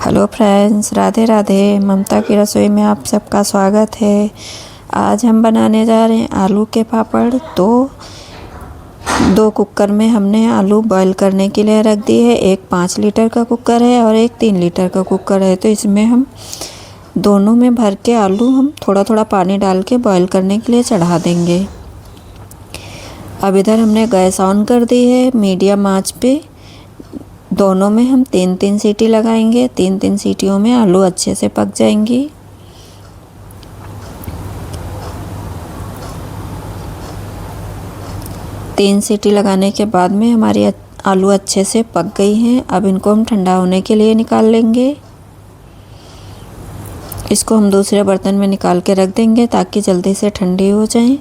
Hello friends, Radhe Radhe. Mamta की रसोई में आप सबका स्वागत है। आज हम बनाने जा रहे हैं आलू के पापड़। तो दो कुकर में हमने आलू बॉईल करने के लिए रख दी है। एक 5 लीटर का कुकर है और एक 3 लीटर का कुकर है। तो इसमें हम दोनों में भर के आलू हम थोड़ा थोड़ा पानी डाल के बॉईल करने के लिए चढ़ा देंगे। अब इधर हमने गैस ऑन कर दी है मीडियम आंच पे। दोनों में हम 3-3 सीटी लगाएंगे। 3-3 सीटियों में आलू अच्छे से पक जाएंगी। तीन सीटी लगाने के बाद में हमारी आलू अच्छे से पक गई हैं। अब इनको हम ठंडा होने के लिए निकाल लेंगे। इसको हम दूसरे बर्तन में निकाल के रख देंगे ताकि जल्दी से ठंडी हो जाएं।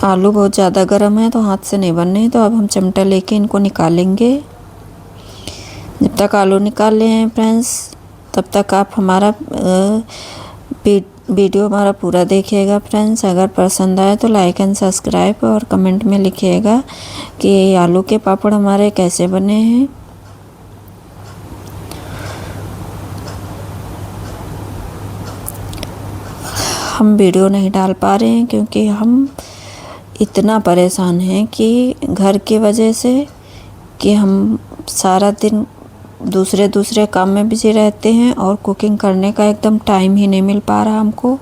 आलू बहुत ज़्यादा गर्म है तो हाथ से नहीं बनने, तो अब हम चिमटा लेके इनको निकालेंगे। जब तक आलू निकाल ले हैं फ्रेंड्स, तब तक आप हमारा वीडियो हमारा पूरा देखिएगा फ्रेंड्स। अगर पसंद आए तो लाइक एंड सब्सक्राइब और कमेंट में लिखिएगा कि आलू के पापड़ हमारे कैसे बने हैं। हम वीडियो नहीं डाल पा रहे हैं क्योंकि हम इतना परेशान हैं कि घर की वजह से कि हम सारा दिन दूसरे काम में बिजी रहते हैं और कुकिंग करने का एकदम टाइम ही नहीं मिल पा रहा हमको।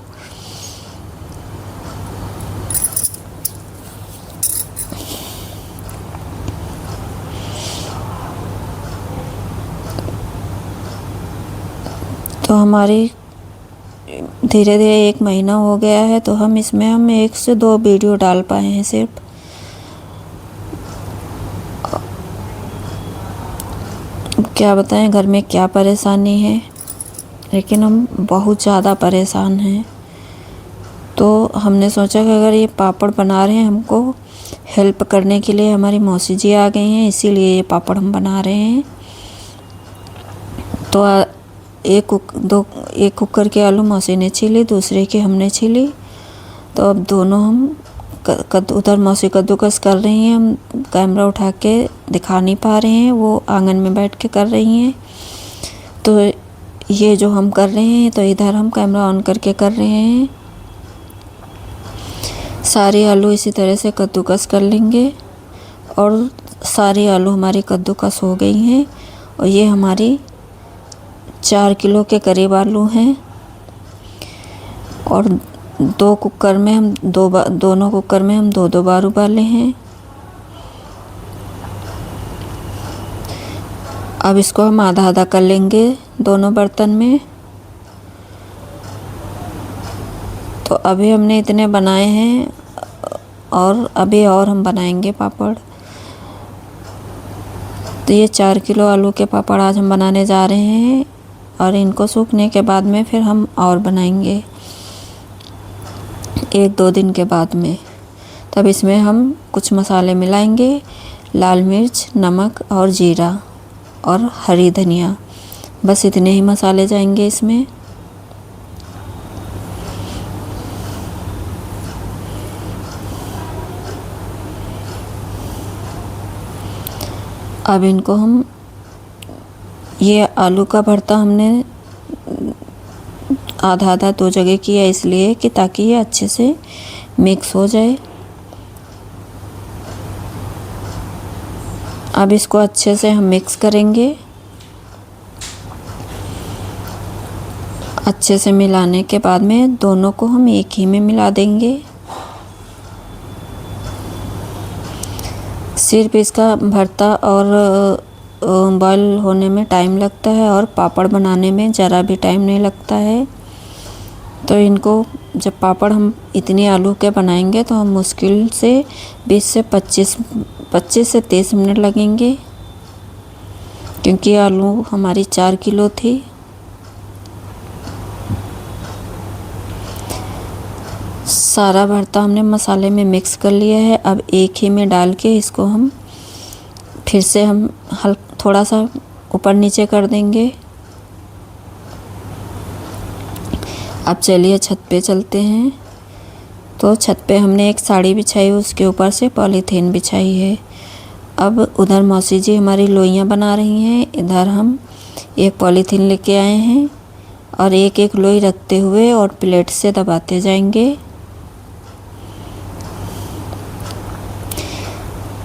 तो हमारी धीरे धीरे 1 महीना हो गया है, तो हम इसमें 1 से 2 वीडियो डाल पाए हैं सिर्फ। क्या बताएं घर में क्या परेशानी है, लेकिन हम बहुत ज़्यादा परेशान हैं। तो हमने सोचा कि अगर ये पापड़ बना रहे हैं, हमको हेल्प करने के लिए हमारी मौसी जी आ गई हैं, इसीलिए ये पापड़ हम बना रहे हैं। तो एक कुकर के आलू मौसी ने छीली, दूसरे की हमने छीली। तो अब दोनों हम उधर मौसी कद्दूकस कर रही हैं, हम कैमरा उठा के दिखा नहीं पा रहे हैं, वो आंगन में बैठ के कर रही हैं। तो ये जो हम कर रहे हैं, तो इधर हम कैमरा ऑन करके कर रहे हैं। सारे आलू इसी तरह से कद्दूकस कर लेंगे और सारी आलू हमारी कद्दूकस हो गई हैं। और ये हमारी 4 किलो के करीब आलू हैं। और 2 कुकर में हम दोनों कुकर में हम 2-2 बार उबाले हैं। अब इसको हम आधा आधा कर लेंगे दोनों बर्तन में। तो अभी हमने इतने बनाए हैं और अभी और हम बनाएंगे पापड़। तो ये 4 किलो आलू के पापड़ आज हम बनाने जा रहे हैं और इनको सूखने के बाद में फिर हम और बनाएंगे 1-2 दिन के बाद में। तब इसमें हम कुछ मसाले मिलाएंगे, लाल मिर्च, नमक और जीरा और हरी धनिया। बस इतने ही मसाले जाएंगे इसमें। अब इनको हम ये आलू का भरता हमने आधा आधा 2 जगह किया, इसलिए कि ताकि ये अच्छे से मिक्स हो जाए। अब इसको अच्छे से हम मिक्स करेंगे। अच्छे से मिलाने के बाद में दोनों को हम एक ही में मिला देंगे। सिर्फ इसका भरता और बॉईल होने में टाइम लगता है और पापड़ बनाने में ज़रा भी टाइम नहीं लगता है। तो इनको जब पापड़ हम इतने आलू के बनाएंगे तो हम मुश्किल से 20 से 30 मिनट लगेंगे, क्योंकि आलू हमारी 4 किलो थी। सारा भरता हमने मसाले में मिक्स कर लिया है। अब एक ही में डाल के इसको हम फिर से हम थोड़ा सा ऊपर नीचे कर देंगे। अब चलिए छत पे चलते हैं। तो छत पे हमने एक साड़ी बिछाई, उसके ऊपर से पॉलीथीन बिछाई है अब उधर मौसी जी हमारी लोइयाँ बना रही हैं, इधर हम एक पॉलीथीन लेके आए हैं और एक एक लोई रखते हुए और प्लेट से दबाते जाएंगे।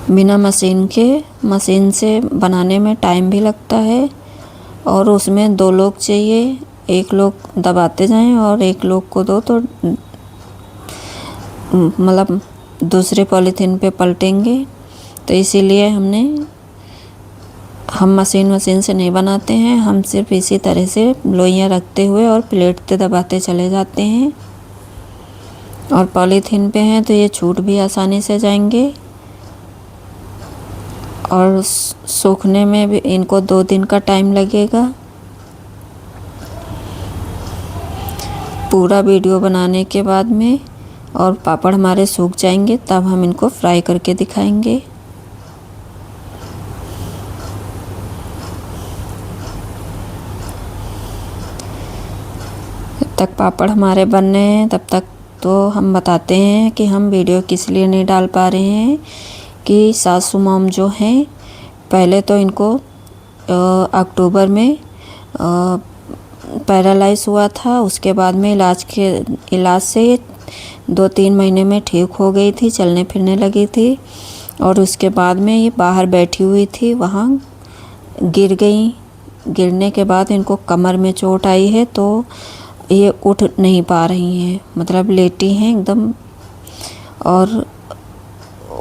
बिना मशीन से बनाने में टाइम भी लगता है और उसमें 2 लोग चाहिए, एक लोग दबाते जाएं और एक लोग को दो तो मतलब दूसरे पॉलीथीन पे पलटेंगे। तो इसीलिए हम मशीन से नहीं बनाते हैं, हम सिर्फ इसी तरह से लोइयाँ रखते हुए और प्लेट पे दबाते चले जाते हैं। और पॉलीथीन पे हैं तो ये छूट भी आसानी से जाएंगे और सूखने में भी इनको 2 दिन का टाइम लगेगा। पूरा वीडियो बनाने के बाद में और पापड़ हमारे सूख जाएंगे तब हम इनको फ्राई करके दिखाएंगे। जब तक पापड़ हमारे बन रहे हैं तब तक तो हम बताते हैं कि हम वीडियो किस लिए नहीं डाल पा रहे हैं कि सासू मॉम जो हैं पहले तो इनको अक्टूबर में पैरालाइज हुआ था, उसके बाद में इलाज से 2-3 महीने में ठीक हो गई थी, चलने फिरने लगी थी। और उसके बाद में ये बाहर बैठी हुई थी, वहाँ गिर गई। गिरने के बाद इनको कमर में चोट आई है तो ये उठ नहीं पा रही हैं, मतलब लेटी हैं एकदम, और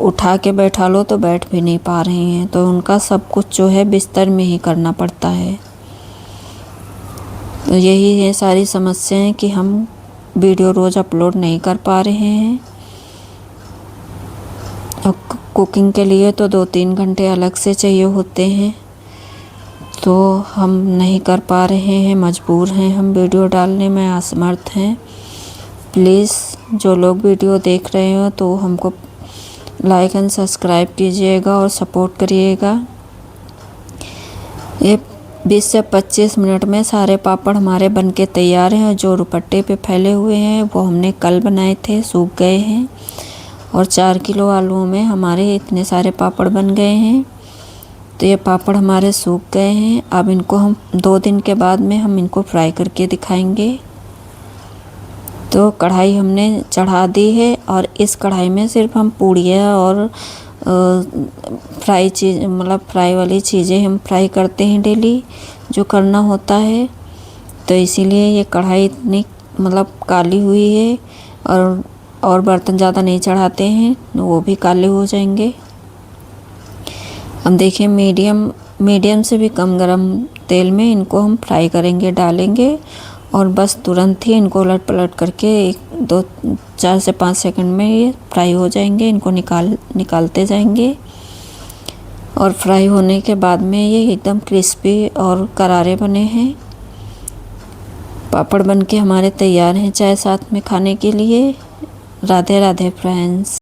उठा के बैठा लो तो बैठ भी नहीं पा रही हैं। तो उनका सब कुछ जो है बिस्तर में ही करना पड़ता है। तो यही है सारी समस्याएं कि हम वीडियो रोज़ अपलोड नहीं कर पा रहे हैं। और कुकिंग के लिए तो 2-3 घंटे अलग से चाहिए होते हैं, तो हम नहीं कर पा रहे हैं, मजबूर हैं, हम वीडियो डालने में असमर्थ हैं। प्लीज़ जो लोग वीडियो देख रहे हो तो हमको लाइक एंड सब्सक्राइब कीजिएगा और सपोर्ट करिएगा। ये 20 से 25 मिनट में सारे पापड़ हमारे बनके तैयार हैं। और जो दुपट्टे पे फैले हुए हैं वो हमने कल बनाए थे, सूख गए हैं। और 4 किलो आलूओं में हमारे इतने सारे पापड़ बन गए हैं। तो ये पापड़ हमारे सूख गए हैं। अब इनको हम 2 दिन के बाद में हम इनको फ्राई करके दिखाएंगे। तो कढ़ाई हमने चढ़ा दी है और इस कढ़ाई में सिर्फ हम पूड़ियाँ और फ्राई वाली चीज़ें हम फ्राई करते हैं डेली, जो करना होता है। तो इसीलिए ये कढ़ाई इतनी काली हुई है। और बर्तन ज़्यादा नहीं चढ़ाते हैं, वो भी काले हो जाएंगे। अब देखिए मीडियम से भी कम गरम तेल में इनको हम फ्राई करेंगे, डालेंगे और बस तुरंत ही इनको उलट पलट करके 4 से 5 सेकंड में ये फ्राई हो जाएंगे। इनको निकालते जाएंगे और फ्राई होने के बाद में ये एकदम क्रिस्पी और करारे बने हैं। पापड़ बनके हमारे तैयार हैं चाय साथ में खाने के लिए। राधे राधे फ्रेंड्स।